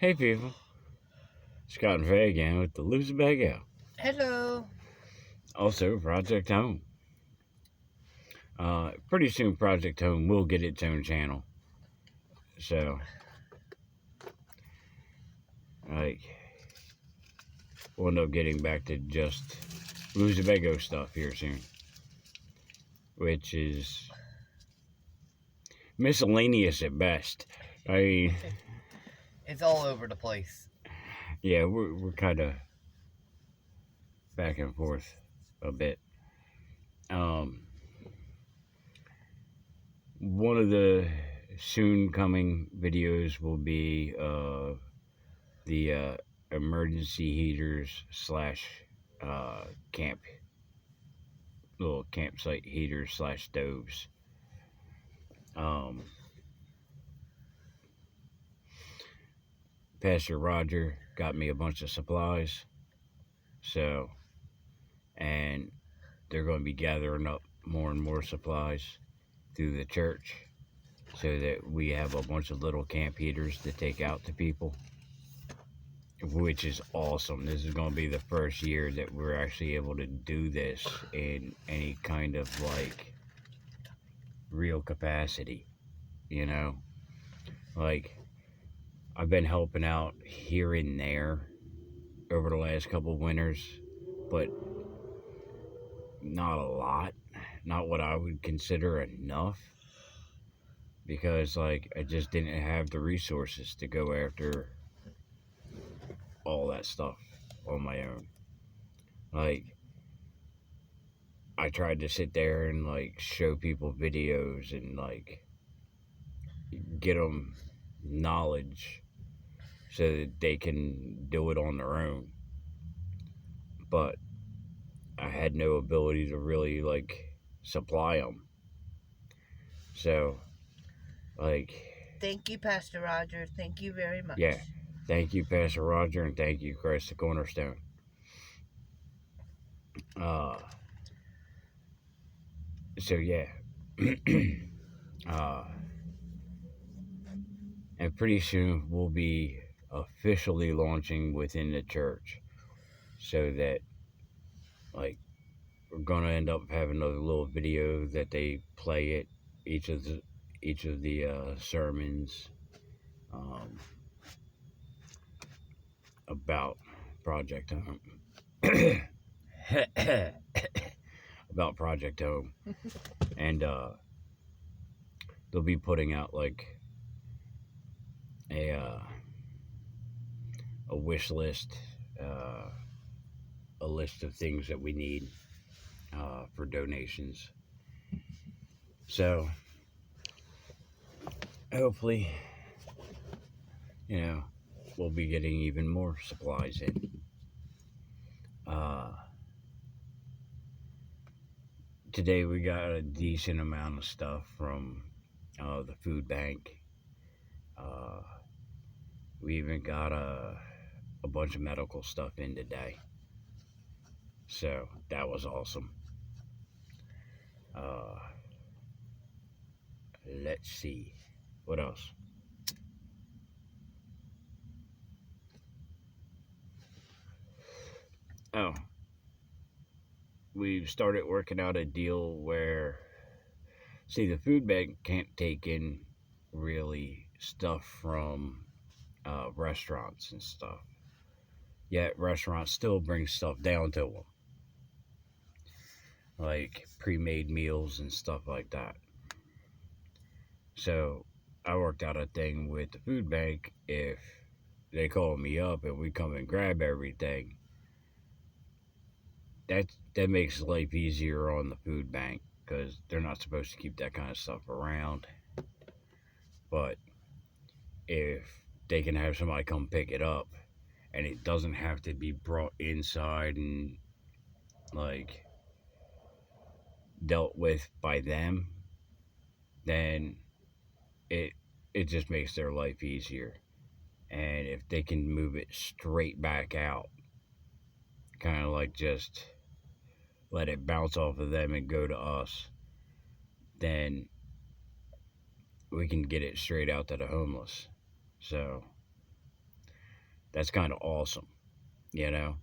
Hey people, Scott and Faye again with the Loose Bag Out. Hello. Also, Project Home. Pretty soon, Project Home will get its own channel. So, like, we'll end up getting back to just Luzabago stuff here soon, which is miscellaneous at best. I mean, It's all over the place. yeah, we're kind of back and forth a bit. Um, One of the soon coming videos will be the emergency heaters slash camp little campsite heaters slash stoves. Um, Pastor Roger got me a bunch of supplies, so and they're going to be gathering up more and more supplies through the church so that we have a bunch of little camp heaters to take out to people, which is awesome. This is going to be the first year that we're actually able to do this in any kind of like real capacity, you know? Like, I've been helping out here and there over the last couple winters, but not a lot. Not what I would consider enough. Because, like, I just didn't have the resources to go after all that stuff on my own. Like, I tried to sit there and, like, show people videos and, like, get them knowledge so that they can do it on their own. But I had no ability to really, like, supply them. So, like, Thank you, Pastor Roger. Thank you very much. yeah. Thank you, Pastor Roger, and thank you, Christ the Cornerstone. Uh, so yeah. uh, and pretty soon we'll be officially launching within the church so that, like, we're gonna end up having a little video that they play at each of the sermons um, about Project Home. About Project Home, and they'll be putting out like a uh, a wish list, uh, a list of things that we need for donations. So hopefully, we'll be getting even more supplies in. Today we got a decent amount of stuff from the food bank. Uh, we even got a bunch of medical stuff in today. So that was awesome. Let's see. What else? Oh, we've started working out a deal where, see, the food bank can't take in really stuff from restaurants and stuff. Yet restaurants still bring stuff down to them, like pre-made meals and stuff like that. So I worked out a thing with the food bank. If they call me up and we come and grab everything, that makes life easier on the food bank because they're not supposed to keep that kind of stuff around. But if they can have somebody come pick it up and it doesn't have to be brought inside and like dealt with by them, then it it just makes their life easier. And if they can move it straight back out, kind of like just let it bounce off of them and go to us, then we can get it straight out to the homeless. So that's kind of awesome, you know,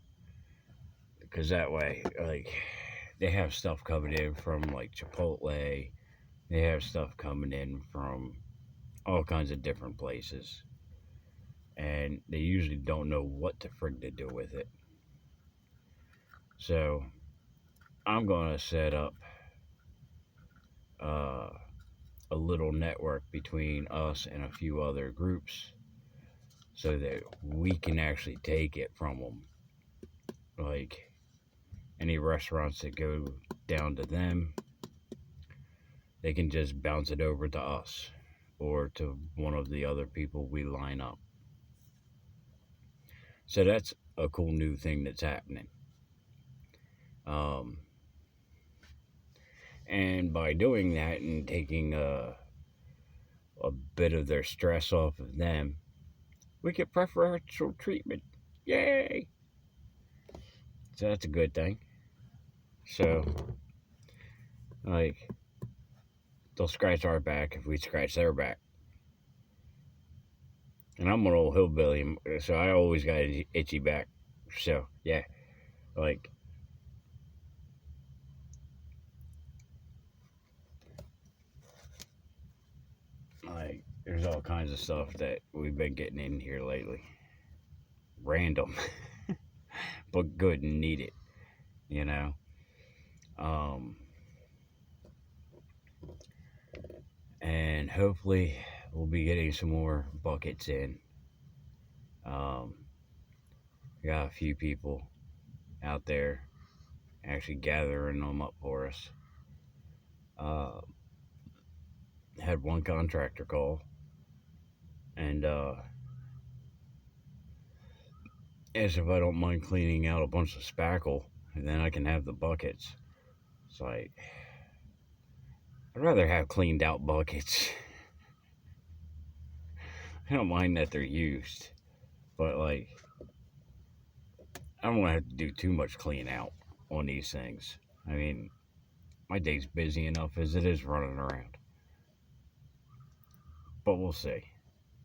because that way, like, they have stuff coming in from like Chipotle, they have stuff coming in from all kinds of different places, and they usually don't know what to frig to do with it. So I'm gonna set up uh, a little network between us and a few other groups so that we can actually take it from them. Like any restaurants that go down to them, they can just bounce it over to us or to one of the other people we line up. So that's a cool new thing that's happening. Um, and by doing that and taking a bit of their stress off of them, we get preferential treatment. Yay! So that's a good thing. So, like, they'll scratch our back if we scratch their back. And I'm an old hillbilly, so I always got an itchy back. So, yeah, like, there's all kinds of stuff that we've been getting in here lately. Random, but good and needed, you know. Um, and hopefully we'll be getting some more buckets in. Um, we got a few people out there actually gathering them up for us. Had one contractor call and asked if I don't mind cleaning out a bunch of spackle and then I can have the buckets. It's like, I'd rather have cleaned out buckets. I don't mind that they're used, but like, I don't want to have to do too much clean out on these things. I mean, my day's busy enough as it is running around. But we'll see.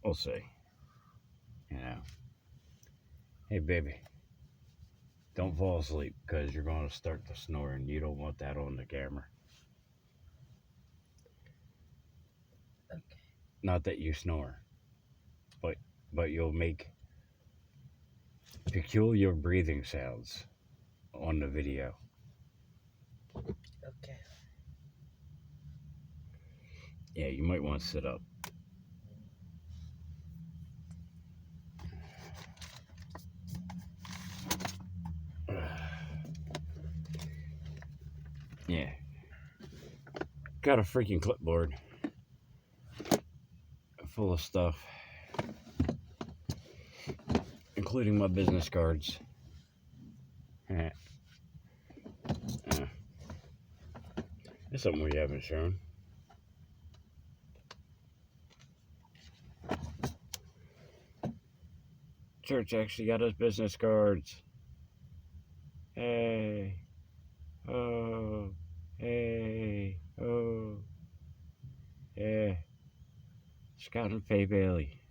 We'll see. You know. Hey, baby. Don't fall asleep because you're going to start to snore and you don't want that on the camera. Okay. Not that you snore, but you'll make peculiar breathing sounds on the video. Okay. Yeah, you might want to sit up. Yeah. Got a freaking clipboard full of stuff, including my business cards. That's something we haven't shown. Church actually got us business cards. Hey. Oh. Hey. Oh. Yeah. Scott and Faye Bailey,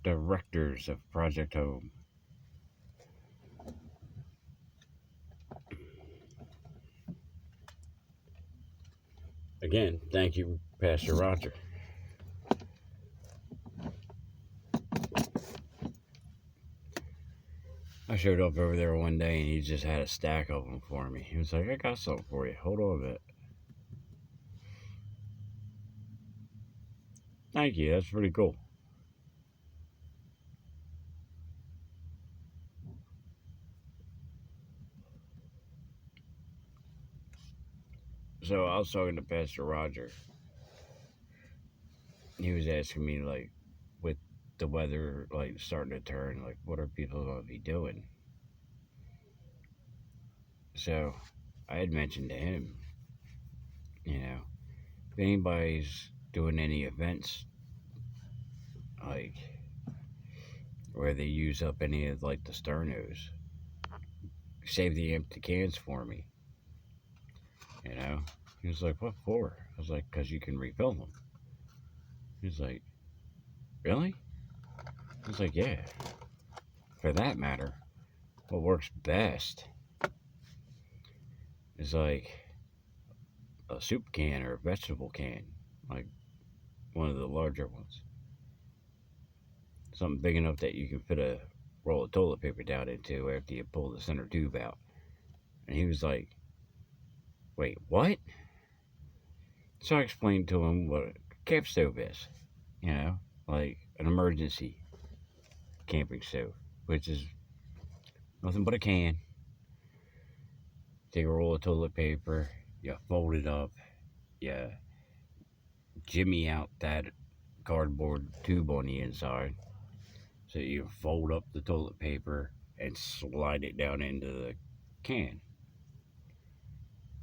directors of Project Home. Again, thank you, Pastor Roger. I showed up over there one day and he just had a stack of them for me. He was like, I got something for you. Hold on a bit. Thank you. That's pretty cool. So I was talking to Pastor Roger. He was asking me, like, with the weather, like, starting to turn, like, what are people going to be doing? So I had mentioned to him, you know, if anybody's doing any events, like, where they use up any of, like, the sternos, save the empty cans for me, you know? He was like, what for? I was like, because you can refill them. He was like, really? I was like, yeah. for that matter, what works best is like a soup can or a vegetable can, like one of the larger ones. Something big enough that you can fit a roll of toilet paper down into after you pull the center tube out. And he was like, wait, what? So I explained to him what a camp stove is, like an emergency camping stove, which is nothing but a can. Take a roll of toilet paper, you fold it up, you jimmy out that cardboard tube on the inside, so you fold up the toilet paper and slide it down into the can.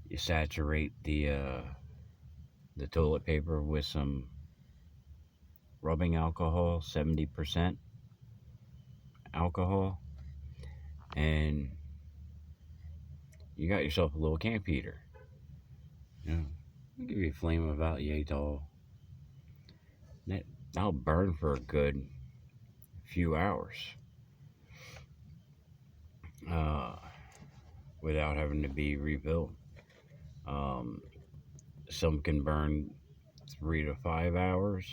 You saturate the toilet paper with some rubbing alcohol, 70% alcohol, and you got yourself a little camp heater. I'll give you a flame of about yay tall. That'll burn for a good few hours uh, without having to be rebuilt. Um, some can burn 3 to 5 hours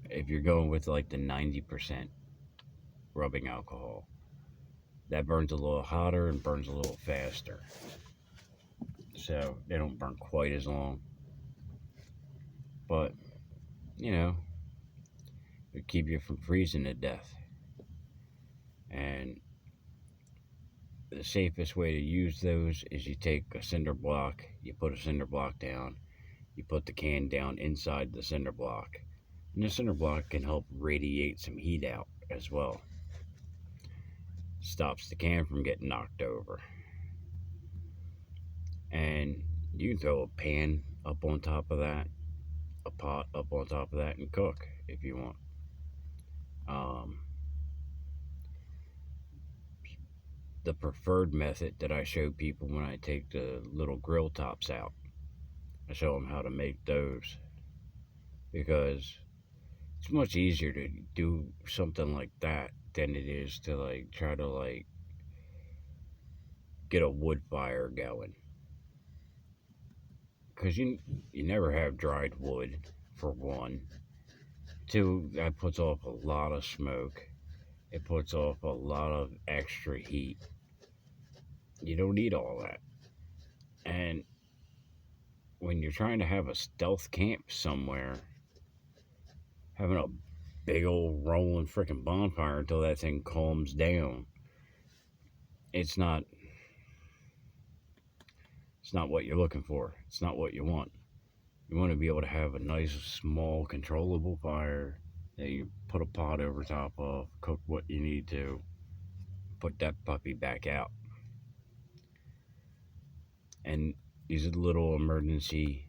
if you're going with like the 90% rubbing alcohol. That burns a little hotter and burns a little faster, so they don't burn quite as long, but it keep you from freezing to death. And the safest way to use those is you take a cinder block, you put a cinder block down, you put the can down inside the cinder block, and the cinder block can help radiate some heat out as well. Stops the can from getting knocked over. And you can throw a pan up on top of that, a pot up on top of that, and cook if you want. The preferred method that I show people when I take the little grill tops out, I show them how to make those, because it's much easier to do something like that than it is to like try to like get a wood fire going, because you never have dried wood, for one. Two, that puts off a lot of smoke. It puts off a lot of extra heat. You don't need all that. And when you're trying to have a stealth camp somewhere, having a big old rolling freaking bonfire until that thing calms down, it's not what you're looking for. It's not what you want. You want to be able to have a nice, small, controllable fire that you put a pot over top of, cook what you need to, put that puppy back out. And these little emergency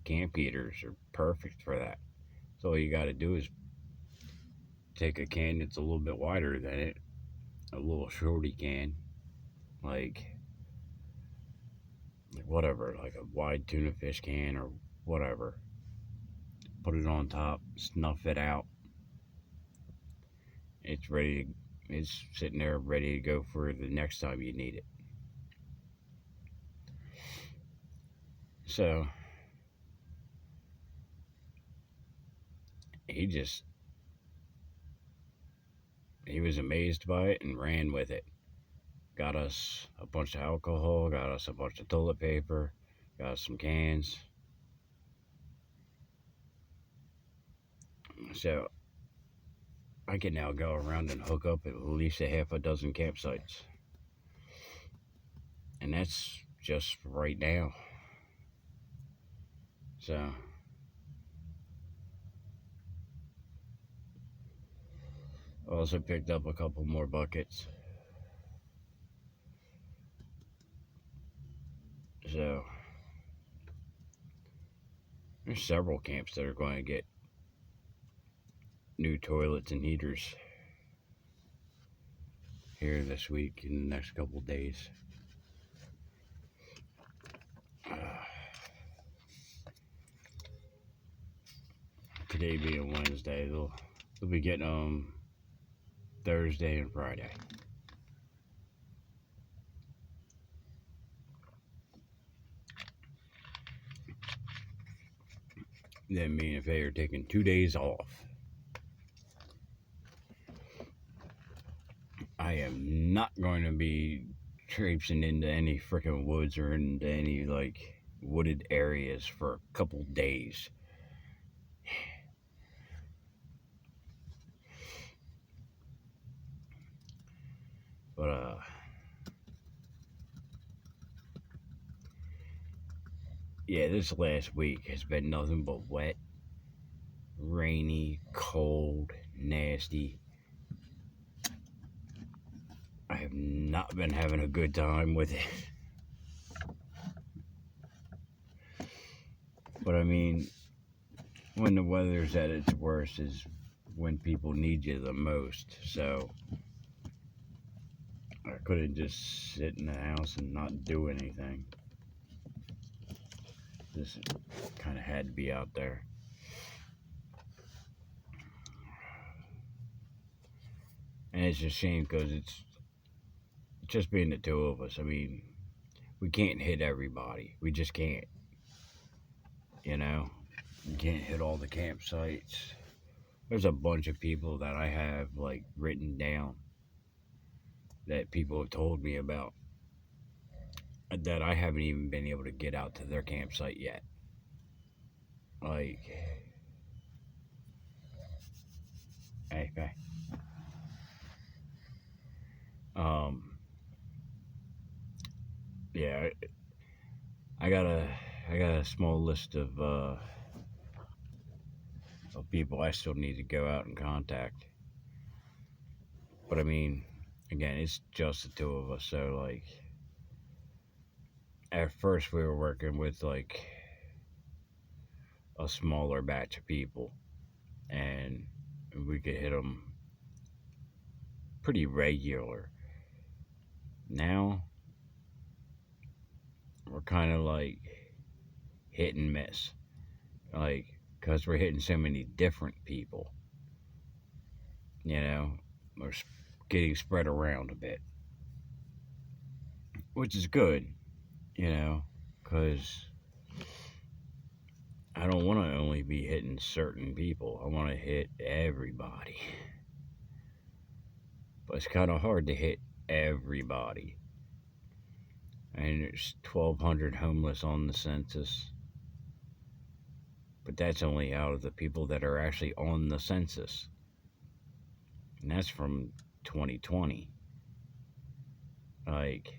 camp heaters are perfect for that. So all you got to do is take a can that's a little bit wider than it, a little shorty can, like whatever, like a wide tuna fish can or whatever. Put it on top, snuff it out. It's ready to, it's sitting there ready to go for the next time you need it. So he was amazed by it and ran with it. Got us a bunch of alcohol, got us a bunch of toilet paper, got us some cans. So I can now go around and hook up at least a half a dozen campsites. And that's just right now. So I also picked up a couple more buckets. So there's several camps that are going to get new toilets and heaters here this week in the next couple days. Today being Wednesday, they'll be getting Thursday and Friday. Then me and Faye are taking 2 days off. I am not going to be traipsing into any freaking woods or into any like wooded areas for a couple days. But yeah, this last week has been nothing but wet, rainy, cold, nasty. I have not been having a good time with it. But I mean, when the weather's at its worst is when people need you the most. So I couldn't just sit in the house and not do anything. Just kind of had to be out there. And it's a shame because it's just being the two of us. I mean, we can't hit everybody. We just can't. You know? We can't hit all the campsites. There's a bunch of people that I have, like, written down that people have told me about that I haven't even been able to get out to their campsite yet. Like, hey. Um, yeah, I got a small list of people I still need to go out and contact. But I mean, again, it's just the two of us, so like, at first we were working with like a smaller batch of people, and we could hit them pretty regular. Now we're kind of like hit and miss, like, because we're hitting so many different people. You know, we're getting spread around a bit, which is good. You know, because I don't want to only be hitting certain people. I want to hit everybody. But it's kind of hard to hit everybody. And there's 1,200 homeless on the census. But that's only out of the people that are actually on the census. And that's from 2020. Like,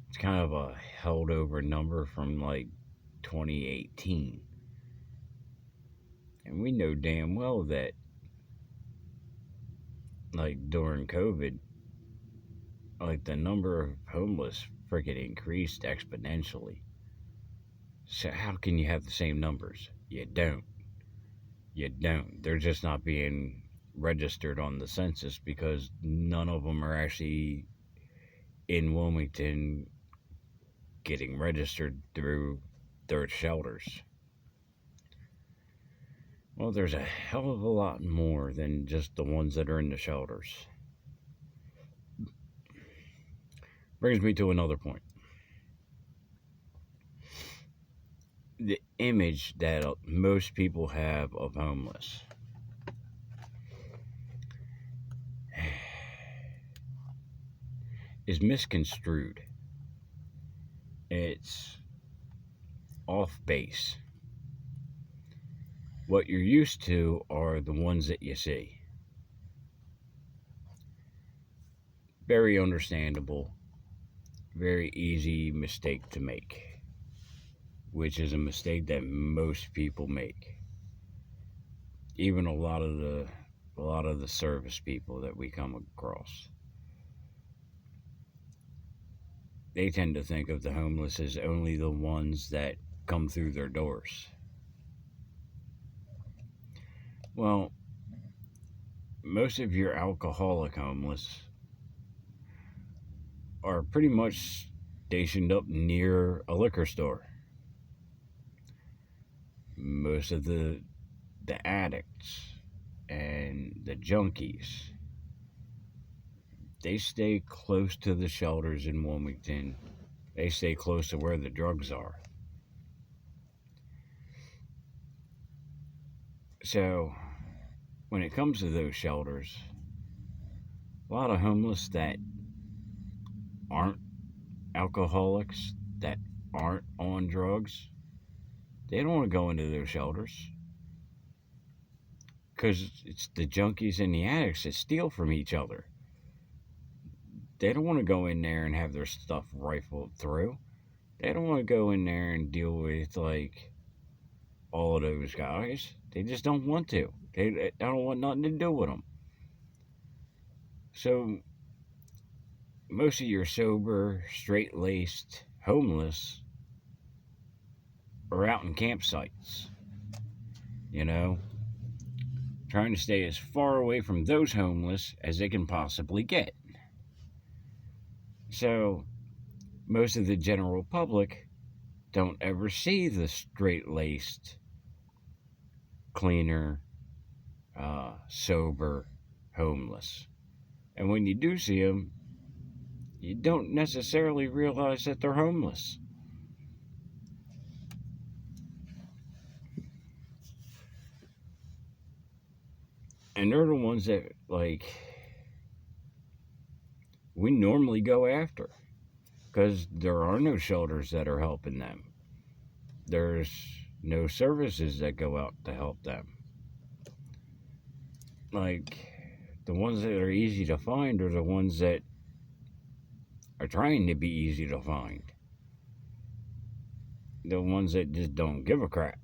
it's kind of a held over number from like 2018. And we know damn well that, like, during COVID, like, the number of homeless freaking increased exponentially. So how can you have the same numbers? You don't. You don't. They're just not being registered on the census because none of them are actually in Wilmington getting registered through their shelters. Well, there's a hell of a lot more than just the ones that are in the shelters. Brings me to another point. The image that most people have of homeless is misconstrued. It's off base. What you're used to are the ones that you see. Very understandable, very easy mistake to make, which is a mistake that most people make. Even a lot of the service people that we come across. They tend to think of the homeless as only the ones that come through their doors. Well, most of your alcoholic homeless are pretty much stationed up near a liquor store. most of the addicts and the junkies, they stay close to the shelters in Wilmington. They stay close to where the drugs are. So, when it comes to those shelters, a lot of homeless that aren't alcoholics, that aren't on drugs, they don't want to go into those shelters because it's the junkies and the addicts that steal from each other. They don't want to go in there and have their stuff rifled through. They don't want to go in there and deal with like all of those guys. They just don't want to. They don't want nothing to do with them. So most of your sober, straight-laced homeless are out in campsites. You know, trying to stay as far away from those homeless as they can possibly get. So most of the general public don't ever see the straight-laced, cleaner, sober homeless. And when you do see them, you don't necessarily realize that they're homeless. And they're the ones that, like, we normally go after because there are no shelters that are helping them. There's no services that go out to help them. Like, the ones that are easy to find are the ones that are trying to be easy to find. The ones that just don't give a crap.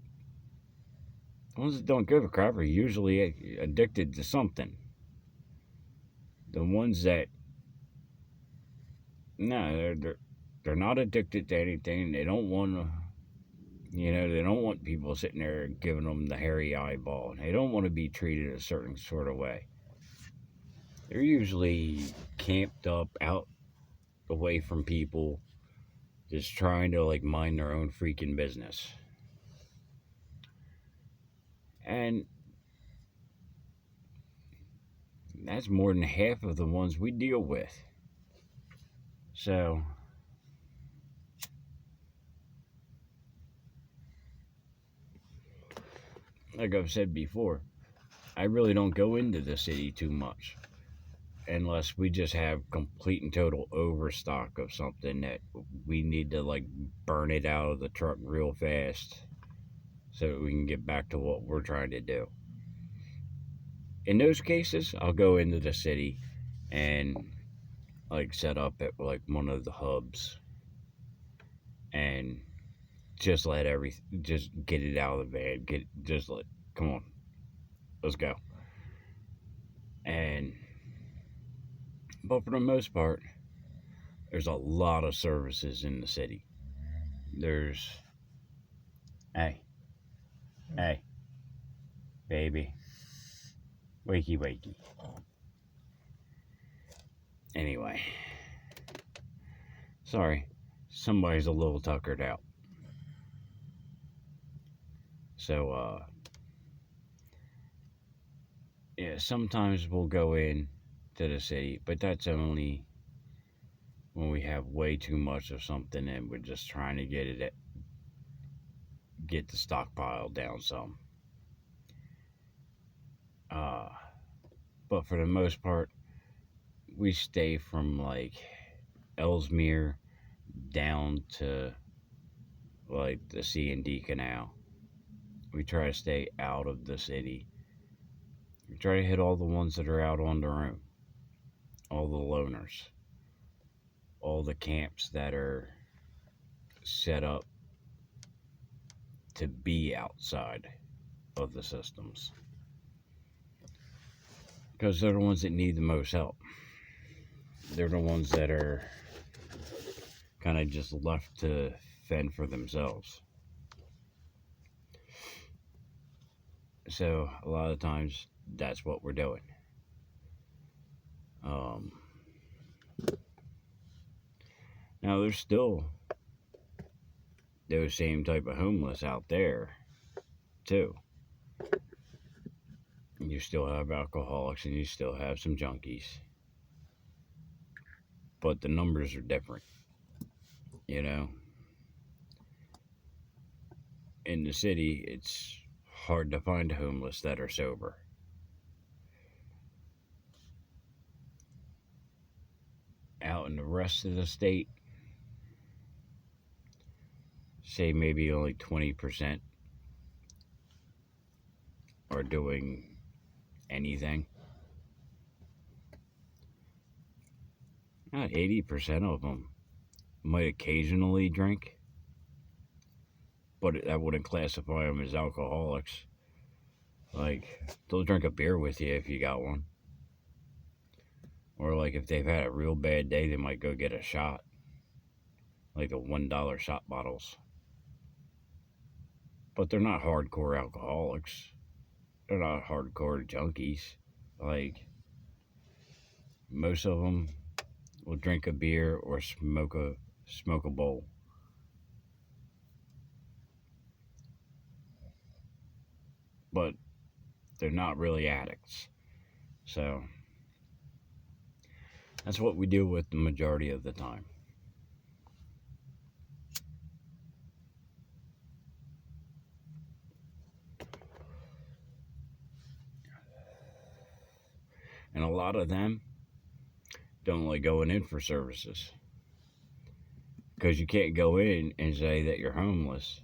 The ones that don't give a crap are usually addicted to something. The ones that, no, they're not addicted to anything. They don't want to, they don't want people sitting there giving them the hairy eyeball. They don't want to be treated a certain sort of way. They're usually camped up out away from people, just trying to like mind their own freaking business. And that's more than half of the ones we deal with. So, like I've said before, I really don't go into the city too much unless we just have complete and total overstock of something that we need to like burn it out of the truck real fast so we can get back to what we're trying to do. In those cases, I'll go into the city and like set up at like one of the hubs and just just get it out of the van. Come on, let's go. But for the most part, there's a lot of services in the city. There's, hey, baby, wakey. Anyway, sorry, somebody's a little tuckered out. So, yeah, sometimes we'll go in to the city, but that's only when we have way too much of something and we're just trying to get the stockpile down some. But for the most part, we stay from like Ellesmere down to like the C&D Canal. We try to stay out of the city. We try to hit all the ones that are out on their own, all the loners, all the camps that are set up to be outside of the systems. Because they're the ones that need the most help. They're the ones that are kind of just left to fend for themselves. So a lot of times that's what we're doing. Now there's still those same type of homeless out there too. You still have alcoholics and you still have some junkies. But the numbers are different, you know. In the city, it's hard to find homeless that are sober. Out in the rest of the state, say maybe only 20% are doing anything. Not 80% of them might occasionally drink, but that wouldn't classify them as alcoholics. Like, they'll drink a beer with you if you got one. Or, like, if they've had a real bad day, they might go get a shot. Like the $1 shot bottles. But they're not hardcore alcoholics. They're not hardcore junkies. Like, most of them will drink a beer or smoke a bowl. But they're not really addicts. So that's what we deal with the majority of the time. And a lot of them don't like going in for services. Because you can't go in and say that you're homeless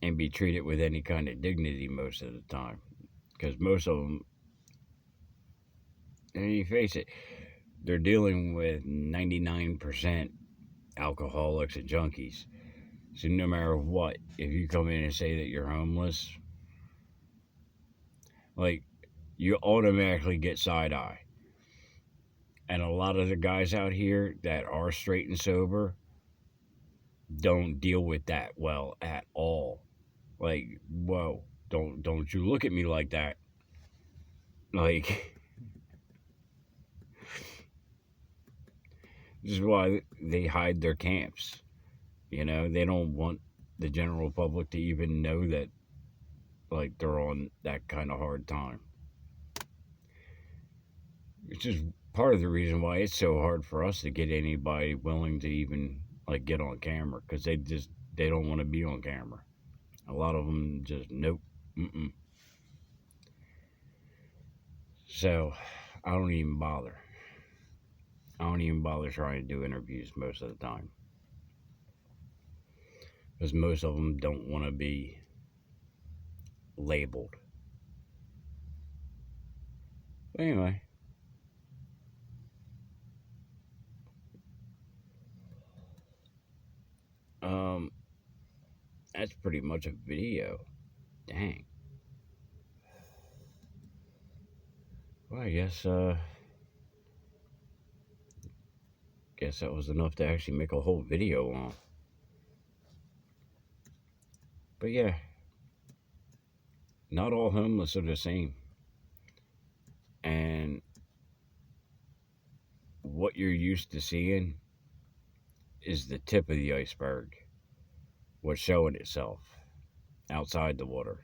and be treated with any kind of dignity most of the time. Because most of them, and you face it, they're dealing with 99% alcoholics and junkies. So no matter what, if you come in and say that you're homeless, like, you automatically get side eye. And a lot of the guys out here that are straight and sober don't deal with that well at all. Like, whoa, don't you look at me like that. Like, this is why they hide their camps. You know, they don't want the general public to even know that, like, they're on that kind of hard time. Which is part of the reason why it's so hard for us to get anybody willing to even, like, get on camera. Because they don't want to be on camera. A lot of them just, nope, mm-mm. So, I don't even bother. I don't even bother trying to do interviews most of the time. Because most of them don't want to be labeled. But anyway. That's pretty much a video. Dang. Well, I guess that was enough to actually make a whole video on. But yeah, not all homeless are the same. And what you're used to seeing is the tip of the iceberg. What's showing itself outside the water.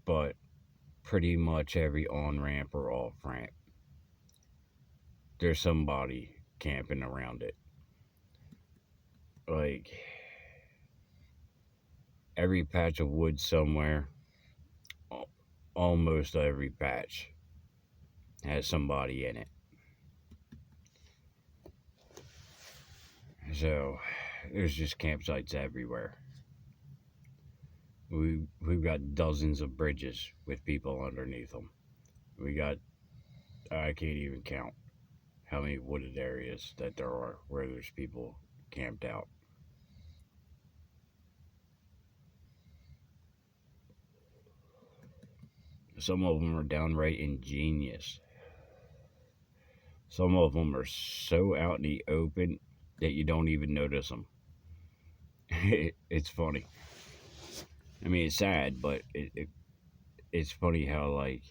But pretty much every on-ramp or off-ramp, there's somebody camping around it. Like, every patch of wood somewhere, almost every patch has somebody in it. So there's just campsites everywhere. We've got dozens of bridges with people underneath them. We got, I can't even count how many wooded areas that there are where there's people camped out. Some of them are downright ingenious. Some of them are so out in the open that you don't even notice them. It's funny. I mean, it's sad, but it's funny how, like,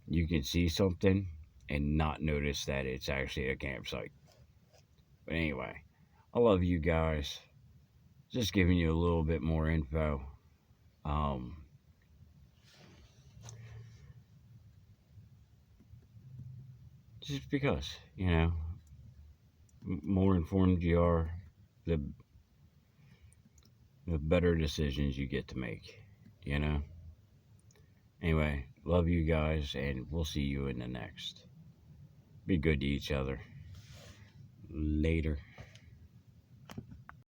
you can see something and not notice that it's actually a campsite. But anyway, I love you guys. just giving you a little bit more info. Um, just because, more informed you are, the better decisions you get to make, you know? Anyway, love you guys, and we'll see you in the next. Be good to each other. Later.